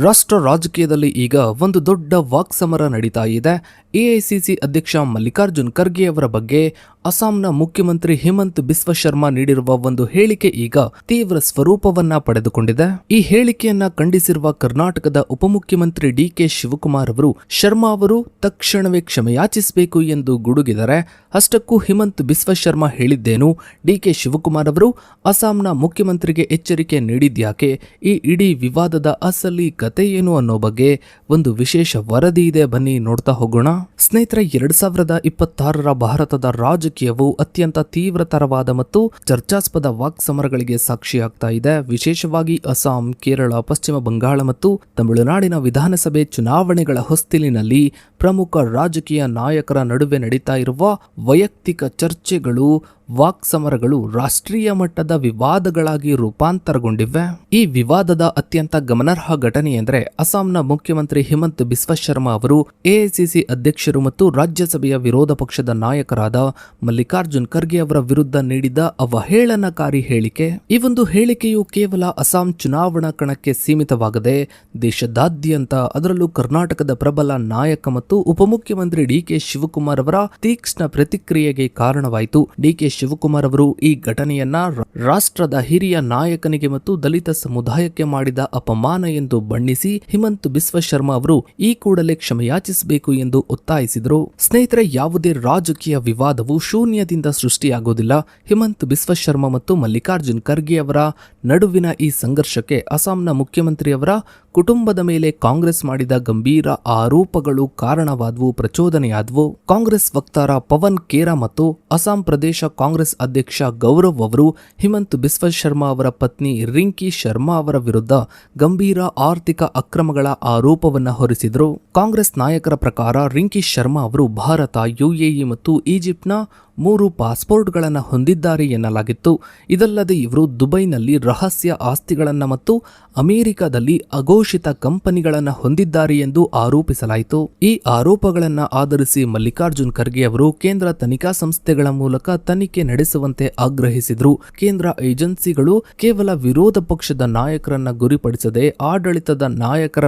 ರಾಷ್ಟ್ರ ರಾಜಕೀಯದಲ್ಲಿ ಈಗ ಒಂದು ದೊಡ್ಡ ವಾಕ್ಸಮರ ನಡೀತಾ ಇದೆ. ಎಐಸಿಸಿ ಅಧ್ಯಕ್ಷ ಮಲ್ಲಿಕಾರ್ಜುನ್ ಖರ್ಗೆ ಅವರ ಬಗ್ಗೆ ಅಸ್ಸಾಂನ ಮುಖ್ಯಮಂತ್ರಿ ಹಿಮಂತ್ ಬಿಸ್ವ ಶರ್ಮಾ ನೀಡಿರುವ ಒಂದು ಹೇಳಿಕೆ ಈಗ ತೀವ್ರ ಸ್ವರೂಪವನ್ನ ಪಡೆದುಕೊಂಡಿದೆ. ಈ ಹೇಳಿಕೆಯನ್ನ ಖಂಡಿಸಿರುವ ಕರ್ನಾಟಕದ ಉಪಮುಖ್ಯಮಂತ್ರಿ ಡಿಕೆ ಶಿವಕುಮಾರ್ ಅವರು ಶರ್ಮಾ ಅವರು ತಕ್ಷಣವೇ ಕ್ಷಮೆಯಾಚಿಸಬೇಕು ಎಂದು ಗುಡುಗಿದ್ದಾರೆ. ಅಷ್ಟಕ್ಕೂ ಹಿಮಂತ್ ಬಿಸ್ವ ಶರ್ಮಾ ಹೇಳಿದ್ದೇನು, ಡಿಕೆ ಶಿವಕುಮಾರ್ ಅವರು ಅಸ್ಸಾಂನ ಮುಖ್ಯಮಂತ್ರಿಗೆ ಎಚ್ಚರಿಕೆ ನೀಡಿದ್ಯಾಕೆ, ಈ ಇಡೀ ವಿವಾದದ ಅಸಲಿ ಕತೆ ಏನು ಅನ್ನೋ ಬಗ್ಗೆ ಒಂದು ವಿಶೇಷ ವರದಿ ಇದೆ, ಬನ್ನಿ ನೋಡ್ತಾ ಹೋಗೋಣ. ಸ್ನೇಹಿತರೆ, 2026ರ ಭಾರತದ ರಾಜಕೀಯವು ಅತ್ಯಂತ ತೀವ್ರತರವಾದ ಮತ್ತು ಚರ್ಚಾಸ್ಪದ ವಾಕ್ಸಮರಗಳಿಗೆ ಸಾಕ್ಷಿಯಾಗ್ತಾ ಇದೆ. ವಿಶೇಷವಾಗಿ ಅಸ್ಸಾಂ, ಕೇರಳ, ಪಶ್ಚಿಮ ಬಂಗಾಳ ಮತ್ತು ತಮಿಳುನಾಡಿನ ವಿಧಾನಸಭೆ ಚುನಾವಣೆಗಳ ಹೊಸ್ತಿಲಿನಲ್ಲಿ ಪ್ರಮುಖ ರಾಜಕೀಯ ನಾಯಕರ ನಡುವೆ ನಡೀತಾ ಇರುವ ವೈಯಕ್ತಿಕ ಚರ್ಚೆಗಳು, ವಾಕ್ಸಮರಗಳು ರಾಷ್ಟ್ರೀಯ ಮಟ್ಟದ ವಿವಾದಗಳಾಗಿ ರೂಪಾಂತರಗೊಂಡಿವೆ. ಈ ವಿವಾದದ ಅತ್ಯಂತ ಗಮನಾರ್ಹ ಘಟನೆ ಎಂದರೆ ಅಸ್ಸಾಂನ ಮುಖ್ಯಮಂತ್ರಿ ಹಿಮಂತ್ ಬಿಸ್ವ ಶರ್ಮಾ ಅವರು ಎಐಸಿಸಿ ಅಧ್ಯಕ್ಷರು ಮತ್ತು ರಾಜ್ಯಸಭೆಯ ವಿರೋಧ ಪಕ್ಷದ ನಾಯಕರಾದ ಮಲ್ಲಿಕಾರ್ಜುನ್ ಖರ್ಗೆ ಅವರ ವಿರುದ್ಧ ನೀಡಿದ ಅವಹೇಳನಕಾರಿ ಹೇಳಿಕೆ. ಈ ಒಂದು ಹೇಳಿಕೆಯು ಕೇವಲ ಅಸ್ಸಾಂ ಚುನಾವಣಾ ಕಣಕ್ಕೆ ಸೀಮಿತವಾಗದೆ ದೇಶದಾದ್ಯಂತ, ಅದರಲ್ಲೂ ಕರ್ನಾಟಕದ ಪ್ರಬಲ ನಾಯಕ ಮತ್ತು ಉಪಮುಖ್ಯಮಂತ್ರಿ ಡಿಕೆ ಶಿವಕುಮಾರ್ ಅವರ ತೀಕ್ಷ್ಣ ಪ್ರತಿಕ್ರಿಯೆಗೆ ಕಾರಣವಾಯಿತು. ಡಿಕೆ ಶಿವಕುಮಾರ್ ಅವರು ಈ ಘಟನೆಯನ್ನ ರಾಷ್ಟ್ರದ ಹಿರಿಯ ನಾಯಕನಿಗೆ ಮತ್ತು ದಲಿತ ಸಮುದಾಯಕ್ಕೆ ಮಾಡಿದ ಅಪಮಾನ ಎಂದು ಬಣ್ಣಿಸಿ ಹಿಮಂತ್ ಬಿಸ್ವ ಶರ್ಮಾ ಅವರು ಈ ಕೂಡಲೇ ಕ್ಷಮೆಯಾಚಿಸಬೇಕು ಎಂದು ಒತ್ತಾಯಿಸಿದರು. ಸ್ನೇಹಿತರೆ, ಯಾವುದೇ ರಾಜಕೀಯ ವಿವಾದವು ಶೂನ್ಯದಿಂದ ಸೃಷ್ಟಿಯಾಗುವುದಿಲ್ಲ. ಹಿಮಂತ್ ಬಿಸ್ವ ಶರ್ಮಾ ಮತ್ತು ಮಲ್ಲಿಕಾರ್ಜುನ್ ಖರ್ಗೆ ಅವರ ನಡುವಿನ ಈ ಸಂಘರ್ಷಕ್ಕೆ ಅಸ್ಸಾಂನ ಮುಖ್ಯಮಂತ್ರಿಯವರ ಕುಟುಂಬದ ಮೇಲೆ ಕಾಂಗ್ರೆಸ್ ಮಾಡಿದ ಗಂಭೀರ ಆರೋಪಗಳು ಕಾರಣವಾದವು, ಪ್ರಚೋದನೆಯಾದವು. ಕಾಂಗ್ರೆಸ್ ವಕ್ತಾರ ಪವನ್ ಖೇರಾ ಮತ್ತು ಅಸ್ಸಾಂ ಪ್ರದೇಶ ಕಾಂಗ್ರೆಸ್ ಅಧ್ಯಕ್ಷ ಗೌರವ್ ಅವರು ಹಿಮಂತ್ ಬಿಸ್ವ ಶರ್ಮಾ ಅವರ ಪತ್ನಿ ರಿಂಕಿ ಶರ್ಮಾ ಅವರ ವಿರುದ್ಧ ಗಂಭೀರ ಆರ್ಥಿಕ ಅಕ್ರಮಗಳ ಆರೋಪವನ್ನು ಹೊರಿಸಿದರು. ಕಾಂಗ್ರೆಸ್ ನಾಯಕರ ಪ್ರಕಾರ ರಿಂಕಿ ಶರ್ಮಾ ಅವರು ಭಾರತ, ಯುಎಇ ಮತ್ತು ಈಜಿಪ್ಟ್ನ 3 ಪಾಸ್ಪೋರ್ಟ್ಗಳನ್ನು ಹೊಂದಿದ್ದಾರೆ ಎನ್ನಲಾಗಿತ್ತು. ಇದಲ್ಲದೆ ಇವರು ದುಬೈನಲ್ಲಿ ರಹಸ್ಯ ಆಸ್ತಿಗಳನ್ನು ಮತ್ತು ಅಮೆರಿಕದಲ್ಲಿ ಅಘೋಷಿತ ಕಂಪನಿಗಳನ್ನು ಹೊಂದಿದ್ದಾರೆ ಎಂದು ಆರೋಪಿಸಲಾಯಿತು. ಈ ಆರೋಪಗಳನ್ನು ಆಧರಿಸಿ ಮಲ್ಲಿಕಾರ್ಜುನ್ ಖರ್ಗೆ ಅವರು ಕೇಂದ್ರ ತನಿಖಾ ಸಂಸ್ಥೆಗಳ ಮೂಲಕ ತನಿಖೆ ನಡೆಸುವಂತೆ ಆಗ್ರಹಿಸಿದರು. ಕೇಂದ್ರ ಏಜೆನ್ಸಿಗಳು ಕೇವಲ ವಿರೋಧ ಪಕ್ಷದ ನಾಯಕರನ್ನ ಗುರಿಪಡಿಸದೆ ಆಡಳಿತದ ನಾಯಕರ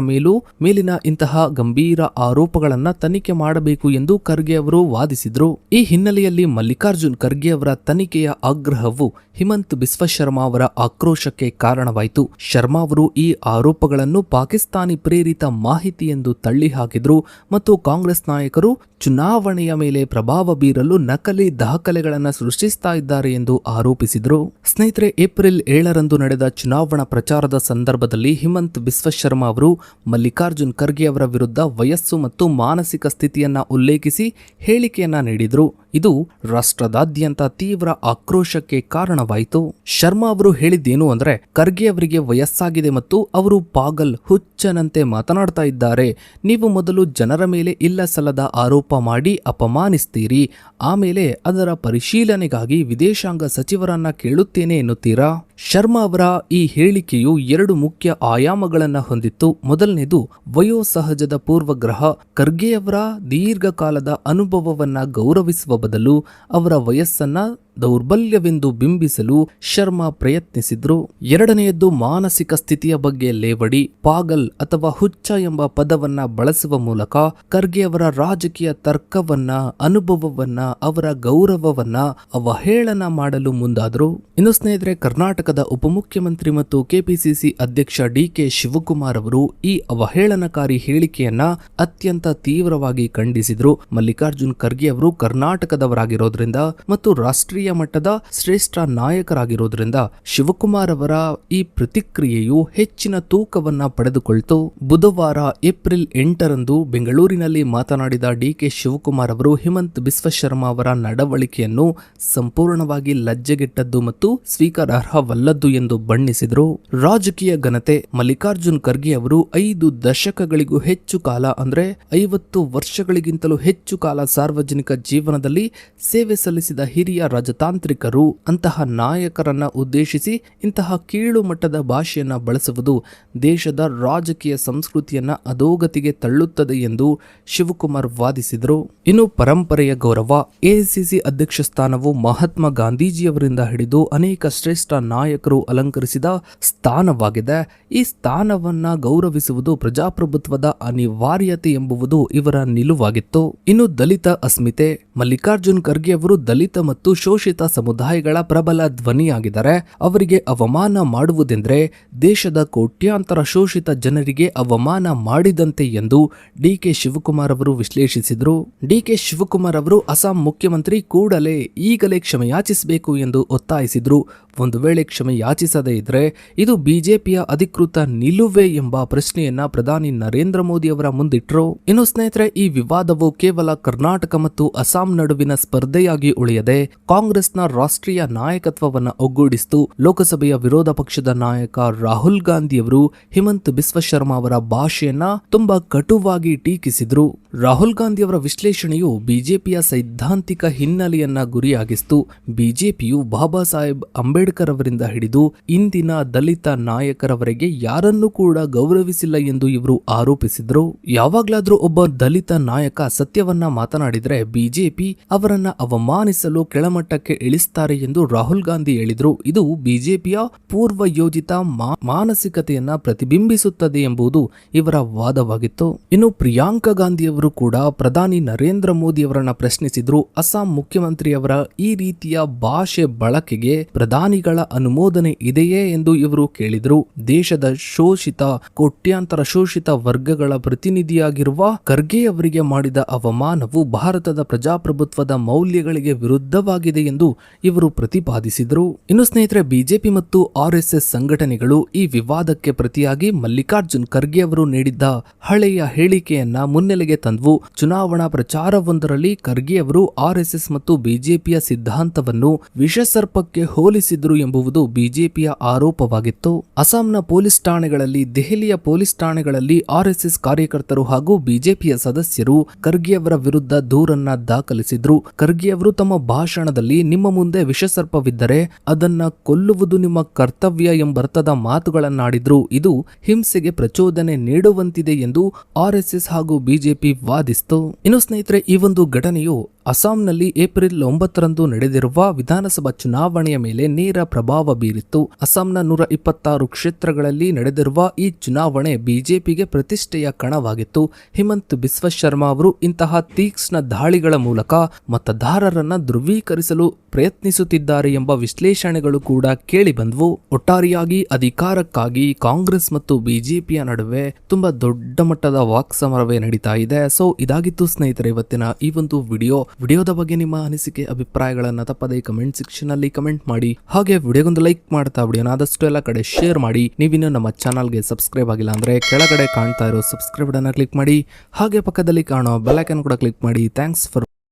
ಮೇಲಿನ ಇಂತಹ ಗಂಭೀರ ಆರೋಪಗಳನ್ನು ತನಿಖೆ ಮಾಡಬೇಕು ಎಂದು ಖರ್ಗೆ ಅವರು ವಾದಿಸಿದರು. ಈ ಹಿನ್ನೆಲೆಯಲ್ಲಿ ಮಲ್ಲಿಕಾರ್ಜುನ್ ಖರ್ಗೆ ಅವರ ತನಿಖೆಯ ಆಗ್ರಹವು ಹಿಮಂತ್ ಬಿಸ್ವ ಶರ್ಮಾ ಅವರ ಆಕ್ರೋಶಕ್ಕೆ ಕಾರಣವಾಯಿತು. ಶರ್ಮಾ ಅವರು ಈ ಆರೋಪಗಳನ್ನು ಪಾಕಿಸ್ತಾನಿ ಪ್ರೇರಿತ ಮಾಹಿತಿ ಎಂದು ತಳ್ಳಿಹಾಕಿದರು ಮತ್ತು ಕಾಂಗ್ರೆಸ್ ನಾಯಕರು ಚುನಾವಣೆಯ ಮೇಲೆ ಪ್ರಭಾವ ಬೀರಲು ನಕಲಿ ದಾಖಲೆಗಳನ್ನು ಸೃಷ್ಟಿಸ್ತಾ ಇದ್ದಾರೆ ಎಂದು ಆರೋಪಿಸಿದರು. ಸ್ನೇಹಿತರೆ, ಏಪ್ರಿಲ್ 7ರಂದು ನಡೆದ ಚುನಾವಣಾ ಪ್ರಚಾರದ ಸಂದರ್ಭದಲ್ಲಿ ಹಿಮಂತ್ ಬಿಸ್ವ ಶರ್ಮಾ ಅವರು ಮಲ್ಲಿಕಾರ್ಜುನ್ ಖರ್ಗೆ ಅವರ ವಿರುದ್ಧ ವಯಸ್ಸು ಮತ್ತು ಮಾನಸಿಕ ಸ್ಥಿತಿಯನ್ನ ಉಲ್ಲೇಖಿಸಿ ಹೇಳಿಕೆಯನ್ನ ನೀಡಿದರು. ಇದು ರಾಷ್ಟ್ರದಾದ್ಯಂತ ತೀವ್ರ ಆಕ್ರೋಶಕ್ಕೆ ಕಾರಣವಾಯಿತು. ಶರ್ಮಾ ಅವರು ಹೇಳಿದ್ದೇನು ಅಂದ್ರೆ, ಖರ್ಗೆ ಅವರಿಗೆ ವಯಸ್ಸಾಗಿದೆ ಮತ್ತು ಅವರು ಪಾಗಲ್, ಹುಚ್ಚನಂತೆ ಮಾತನಾಡ್ತಾ ಇದ್ದಾರೆ. ನೀವು ಮೊದಲು ಜನರ ಮೇಲೆ ಇಲ್ಲ ಸಲ್ಲದ ಆರೋಪ ಮಾಡಿ ಅಪಮಾನಿಸ್ತೀರಿ, ಆಮೇಲೆ ಅದರ ಪರಿಶೀಲನೆಗಾಗಿ ವಿದೇಶಾಂಗ ಸಚಿವರನ್ನ ಕೇಳುತ್ತೇನೆ ಎನ್ನುತ್ತೀರಾ. ಶರ್ಮಾ ಅವರ ಈ ಹೇಳಿಕೆಯು 2 ಮುಖ್ಯ ಆಯಾಮಗಳನ್ನು ಹೊಂದಿತ್ತು. ಮೊದಲನೇದು ವಯೋಸಹಜದ ಪೂರ್ವಗ್ರಹ. ಖರ್ಗೆ ಅವರ ದೀರ್ಘಕಾಲದ ಅನುಭವವನ್ನ ಗೌರವಿಸುವ ಬದಲು ಅವರ ವಯಸ್ಸನ್ನ ದೌರ್ಬಲ್ಯವೆಂದು ಬಿಂಬಿಸಲು ಶರ್ಮಾ ಪ್ರಯತ್ನಿಸಿದ್ರು. ಎರಡನೆಯದ್ದು ಮಾನಸಿಕ ಸ್ಥಿತಿಯ ಬಗ್ಗೆ ಲೇವಡಿ. ಪಾಗಲ್ ಅಥವಾ ಹುಚ್ಚ ಎಂಬ ಪದವನ್ನ ಬಳಸುವ ಮೂಲಕ ಖರ್ಗೆ ಅವರ ರಾಜಕೀಯ ತರ್ಕವನ್ನ, ಅನುಭವವನ್ನ, ಅವರ ಗೌರವವನ್ನ ಅವಹೇಳನ ಮಾಡಲು ಮುಂದಾದರು. ಇನ್ನು ಸ್ನೇಹಿತರೆ, ಕರ್ನಾಟಕದ ಉಪಮುಖ್ಯಮಂತ್ರಿ ಮತ್ತು ಕೆಪಿಸಿಸಿ ಅಧ್ಯಕ್ಷ ಡಿಕೆ ಶಿವಕುಮಾರ್ ಅವರು ಈ ಅವಹೇಳನಕಾರಿ ಹೇಳಿಕೆಯನ್ನ ಅತ್ಯಂತ ತೀವ್ರವಾಗಿ ಖಂಡಿಸಿದ್ರು. ಮಲ್ಲಿಕಾರ್ಜುನ್ ಖರ್ಗೆ ಅವರು ಕರ್ನಾಟಕದವರಾಗಿರೋದ್ರಿಂದ ಮತ್ತು ರಾಷ್ಟ್ರೀಯ ಮಟ್ಟದ ಶ್ರೇಷ್ಠ ನಾಯಕರಾಗಿರೋದ್ರಿಂದ ಶಿವಕುಮಾರ್ ಅವರ ಈ ಪ್ರತಿಕ್ರಿಯೆಯು ಹೆಚ್ಚಿನ ತೂಕವನ್ನ ಪಡೆದುಕೊಳ್ತು. ಬುಧವಾರ ಏಪ್ರಿಲ್ 8ರಂದು ಬೆಂಗಳೂರಿನಲ್ಲಿ ಮಾತನಾಡಿದ ಡಿಕೆ ಶಿವಕುಮಾರ್ ಅವರು ಹಿಮಂತ್ ಬಿಸ್ವ ಶರ್ಮಾ ಅವರ ನಡವಳಿಕೆಯನ್ನು ಸಂಪೂರ್ಣವಾಗಿ ಲಜ್ಜೆಗೆಟ್ಟದ್ದು ಮತ್ತು ಸ್ವೀಕಾರಾರ್ಹವಲ್ಲದ್ದು ಎಂದು ಬಣ್ಣಿಸಿದರು. ರಾಜಕೀಯ ಘನತೆ. ಮಲ್ಲಿಕಾರ್ಜುನ್ ಖರ್ಗೆ ಅವರು 5 ದಶಕಗಳಿಗೂ ಹೆಚ್ಚು ಕಾಲ, ಅಂದ್ರೆ 50 ವರ್ಷಗಳಿಗಿಂತಲೂ ಹೆಚ್ಚು ಕಾಲ ಸಾರ್ವಜನಿಕ ಜೀವನದಲ್ಲಿ ಸೇವೆ ಸಲ್ಲಿಸಿದ ಹಿರಿಯ ರಾಜತಾಂತ್ರಿಕರು ಅಂತಹ ನಾಯಕರನ್ನ ಉದ್ದೇಶಿಸಿ ಇಂತಹ ಕೀಳು ಮಟ್ಟದ ಭಾಷೆಯನ್ನ ಬಳಸುವುದು ದೇಶದ ರಾಜಕೀಯ ಸಂಸ್ಕೃತಿಯನ್ನ ಅಧೋಗತಿಗೆ ತಳ್ಳುತ್ತದೆ ಎಂದು ಶಿವಕುಮಾರ್ ವಾದಿಸಿದರು. ಇನ್ನು ಪರಂಪರೆಯ ಗೌರವ. ಎಐಸಿಸಿ ಅಧ್ಯಕ್ಷ ಸ್ಥಾನವು ಮಹಾತ್ಮ ಗಾಂಧೀಜಿಯವರಿಂದ ಹಿಡಿದು ಅನೇಕ ಶ್ರೇಷ್ಠ ನಾಯಕರು ಅಲಂಕರಿಸಿದ ಸ್ಥಾನವಾಗಿದೆ. ಈ ಸ್ಥಾನವನ್ನ ಗೌರವಿಸುವುದು ಪ್ರಜಾಪ್ರಭುತ್ವದ ಅನಿವಾರ್ಯತೆ ಎಂಬುದು ಇವರ ನಿಲುವಾಗಿತ್ತು. ಇನ್ನು ದಲಿತ ಅಸ್ಮಿತೆ. ಮಲ್ಲಿಕಾರ್ಜುನ್ ಖರ್ಗೆ ಅವರು ದಲಿತ ಮತ್ತು ಶೋಷಿತ ಸಮುದಾಯಗಳ ಪ್ರಬಲ ಧ್ವನಿಯಾಗಿದ್ದಾರೆ. ಅವರಿಗೆ ಅವಮಾನ ಮಾಡುವುದೆಂದರೆ ದೇಶದ ಕೋಟ್ಯಾಂತರ ಶೋಷಿತ ಜನರಿಗೆ ಅವಮಾನ ಮಾಡಿದಂತೆ ಎಂದು ಡಿಕೆ ಶಿವಕುಮಾರ್ ಅವರು ವಿಶ್ಲೇಷಿಸಿದರು. ಡಿಕೆ ಶಿವಕುಮಾರ್ ಅವರು ಅಸ್ಸಾಂ ಮುಖ್ಯಮಂತ್ರಿ ಕೂಡಲೇ ಈಗಲೇ ಕ್ಷಮೆ ಯಾಚಿಸಬೇಕು ಎಂದು ಒತ್ತಾಯಿಸಿದರು. ಒಂದು ವೇಳೆ ಕ್ಷಮೆ ಯಾಚಿಸದೇ ಇದ್ರೆ ಇದು ಬಿಜೆಪಿಯ ಅಧಿಕೃತ ನಿಲುವೆ ಎಂಬ ಪ್ರಶ್ನೆಯನ್ನ ಪ್ರಧಾನಿ ನರೇಂದ್ರ ಮೋದಿ ಅವರ ಮುಂದಿಟ್ಟರು. ಇನ್ನು ಸ್ನೇಹಿತರೆ, ಈ ವಿವಾದವು ಕೇವಲ ಕರ್ನಾಟಕ ಮತ್ತು ಅಸ್ಸಾಂ ನಡುವಿನ ಸ್ಪರ್ಧೆಯಾಗಿ ಉಳಿಯದೆ ಕಾಂಗ್ರೆಸ್ನ ರಾಷ್ಟ್ರೀಯ ನಾಯಕತ್ವವನ್ನು ಒಗ್ಗೂಡಿಸಿತು. ಲೋಕಸಭೆಯ ವಿರೋಧ ಪಕ್ಷದ ನಾಯಕ ರಾಹುಲ್ ಗಾಂಧಿಯವರು ಹಿಮಂತ್ ಬಿಸ್ವ ಶರ್ಮಾ ಅವರ ಭಾಷೆಯನ್ನ ತುಂಬಾ ಕಟುವಾಗಿ ಟೀಕಿಸಿದ್ರು. ರಾಹುಲ್ ಗಾಂಧಿ ಅವರ ವಿಶ್ಲೇಷಣೆಯು ಬಿಜೆಪಿಯ ಸೈದ್ಧಾಂತಿಕ ಹಿನ್ನೆಲೆಯನ್ನ ಗುರಿಯಾಗಿಸಿತು. ಬಿಜೆಪಿಯು ಬಾಬಾ ಸಾಹೇಬ್ ಅಂಬೇಡ್ಕರ್ ಅವರಿಂದ ಹಿಡಿದು ಇಂದಿನ ದಲಿತ ನಾಯಕರವರೆಗೆ ಯಾರನ್ನೂ ಕೂಡ ಗೌರವಿಸಿಲ್ಲ ಎಂದು ಇವರು ಆರೋಪಿಸಿದ್ರು. ಯಾವಾಗ್ಲಾದ್ರೂ ಒಬ್ಬ ದಲಿತ ನಾಯಕ ಸತ್ಯವನ್ನ ಮಾತನಾಡಿದ್ರೆ ಬಿಜೆಪಿ ಅವರನ್ನ ಅವಮಾನಿಸಲು ಕೆಳಮಟ್ಟಕ್ಕೆ ಇಳಿಸ್ತಾರೆ ಎಂದು ರಾಹುಲ್ ಗಾಂಧಿ ಹೇಳಿದ್ರು. ಇದು ಬಿಜೆಪಿಯ ಪೂರ್ವ ಯೋಜಿತ ಮಾನಸಿಕತೆಯನ್ನ ಪ್ರತಿಬಿಂಬಿಸುತ್ತದೆ ಎಂಬುದು ಇವರ ವಾದವಾಗಿತ್ತು. ಇನ್ನು ಪ್ರಿಯಾಂಕಾ ಗಾಂಧಿಯವರು ಕೂಡ ಪ್ರಧಾನಿ ನರೇಂದ್ರ ಮೋದಿ ಅವರನ್ನ ಪ್ರಶ್ನಿಸಿದ್ರು. ಅಸ್ಸಾಂ ಮುಖ್ಯಮಂತ್ರಿಯವರ ಈ ರೀತಿಯ ಭಾಷೆ ಬಳಕೆಗೆ ಪ್ರಧಾನಿಗಳ ಅನುಮೋದನೆ ಇದೆಯೇ ಎಂದು ಇವರು ಕೇಳಿದ್ರು. ದೇಶದ ಕೋಟ್ಯಾಂತರ ಶೋಷಿತ ವರ್ಗಗಳ ಪ್ರತಿನಿಧಿಯಾಗಿರುವ ಖರ್ಗೆ ಅವರಿಗೆ ಮಾಡಿದ ಅವಮಾನವು ಭಾರತದ ಪ್ರಜಾಪ್ರಭುತ್ವದ ಮೌಲ್ಯಗಳಿಗೆ ವಿರುದ್ಧವಾಗಿದೆ ಎಂದು ಇವರು ಪ್ರತಿಪಾದಿಸಿದರು. ಇನ್ನು ಸ್ನೇಹಿತರೆ, ಬಿಜೆಪಿ ಮತ್ತು ಆರ್ಎಸ್ಎಸ್ ಸಂಘಟನೆಗಳು ಈ ವಿವಾದಕ್ಕೆ ಪ್ರತಿಯಾಗಿ ಮಲ್ಲಿಕಾರ್ಜುನ್ ಖರ್ಗೆ ಅವರು ನೀಡಿದ್ದ ಹಳೆಯ ಹೇಳಿಕೆಯನ್ನ ಮುನ್ನೆಲೆಗೆ ತಂದ್ವು. ಚುನಾವಣಾ ಪ್ರಚಾರವೊಂದರಲ್ಲಿ ಖರ್ಗೆ ಅವರು ಆರ್ಎಸ್ಎಸ್ ಮತ್ತು ಬಿಜೆಪಿಯ ಸಿದ್ಧಾಂತವನ್ನು ವಿಷಸರ್ಪಕ್ಕೆ ಹೋಲಿಸಿದ್ರು ಎಂಬುದು ಬಿಜೆಪಿಯ ಆರೋಪವಾಗಿತ್ತು. ಅಸ್ಸಾಂನ ಪೊಲೀಸ್ ಠಾಣೆಗಳಲ್ಲಿ, ದೆಹಲಿಯ ಪೊಲೀಸ್ ಠಾಣೆಗಳಲ್ಲಿ ಆರ್ಎಸ್ಎಸ್ ಕಾರ್ಯಕರ್ತರು ಹಾಗೂ ಬಿಜೆಪಿಯ ಸದಸ್ಯರು ಖರ್ಗೆ ಅವರ ವಿರುದ್ಧ ದೂರನ್ನ ದಾಖಲಿಸಿದ್ರು. ಖರ್ಗೆ ಅವರು ತಮ್ಮ ಭಾಷಣದಲ್ಲಿ ನಿಮ್ಮ ಮುಂದೆ ವಿಷಸರ್ಪವಿದ್ದರೆ ಅದನ್ನ ಕೊಲ್ಲುವುದು ನಿಮ್ಮ ಕರ್ತವ್ಯ ಎಂಬರ್ಥದ ಮಾತುಗಳನ್ನಾಡಿದ್ರು. ಇದು ಹಿಂಸೆಗೆ ಪ್ರಚೋದನೆ ನೀಡುವಂತಿದೆ ಎಂದು ಆರ್ಎಸ್ಎಸ್ ಹಾಗೂ ಬಿಜೆಪಿ ವಾದಿಸಿತು. ಇನ್ನು ಸ್ನೇಹಿತರೆ, ಈ ಒಂದು ಘಟನೆಯು ಅಸ್ಸಾಂನಲ್ಲಿ ಏಪ್ರಿಲ್ 9ರಂದು ನಡೆದಿರುವ ವಿಧಾನಸಭಾ ಚುನಾವಣೆಯ ಮೇಲೆ ನೇರ ಪ್ರಭಾವ ಬೀರಿತ್ತು. ಅಸ್ಸಾಂನ 126 ಕ್ಷೇತ್ರಗಳಲ್ಲಿ ನಡೆದಿರುವ ಈ ಚುನಾವಣೆ ಬಿಜೆಪಿಗೆ ಪ್ರತಿಷ್ಠೆಯ ಕಣವಾಗಿತ್ತು. ಹಿಮಂತ್ ಬಿಸ್ವ ಶರ್ಮಾ ಅವರು ಇಂತಹ ತೀಕ್ಷ್ಣ ದಾಳಿಗಳ ಮೂಲಕ ಮತದಾರರನ್ನ ಧ್ರುವೀಕರಿಸಲು ಪ್ರಯತ್ನಿಸುತ್ತಿದ್ದಾರೆ ಎಂಬ ವಿಶ್ಲೇಷಣೆಗಳು ಕೂಡ ಕೇಳಿ ಬಂದವು. ಒಟ್ಟಾರೆಯಾಗಿ ಅಧಿಕಾರಕ್ಕಾಗಿ ಕಾಂಗ್ರೆಸ್ ಮತ್ತು ಬಿಜೆಪಿಯ ನಡುವೆ ತುಂಬಾ ದೊಡ್ಡ ಮಟ್ಟದ ವಾಕ್ಸಮರವೇ ನಡೀತಾ ಇದೆ. ಸೊ ಇದಾಗಿತ್ತು ಸ್ನೇಹಿತರೆ ಇವತ್ತಿನ ಈ ಒಂದು ವಿಡಿಯೋದ ಬಗ್ಗೆ ನಿಮ್ಮ ಅನಿಸಿಕೆ ಅಭಿಪ್ರಾಯಗಳನ್ನ ತಪ್ಪದೇ ಕಮೆಂಟ್ ಸೆಕ್ಷನ್ ಅಲ್ಲಿ ಕಮೆಂಟ್ ಮಾಡಿ. ಹಾಗೆ ವಿಡಿಯೋಗೊಂದು ಲೈಕ್ ಮಾಡ್ತಾ ವಿಡಿಯೋನ ಆದಷ್ಟು ಎಲ್ಲ ಕಡೆ ಶೇರ್ ಮಾಡಿ. ನೀವಿನ್ನು ನಮ್ಮ ಚಾನಲ್ಗೆ ಸಬ್ಸ್ಕ್ರೈಬ್ ಆಗಿಲ್ಲ ಅಂದ್ರೆ ಕೆಳಗಡೆ ಕಾಣ್ತಾ ಇರೋ ಸಬ್ಸ್ಕ್ರೈಬ್ ಬಟನ್ ಕ್ಲಿಕ್ ಮಾಡಿ. ಹಾಗೆ ಪಕ್ಕದಲ್ಲಿ ಕಾಣೋ ಬೆಲ್ ಐಕಾನ್ ಕೂಡ ಕ್ಲಿಕ್ ಮಾಡಿ. Thanks for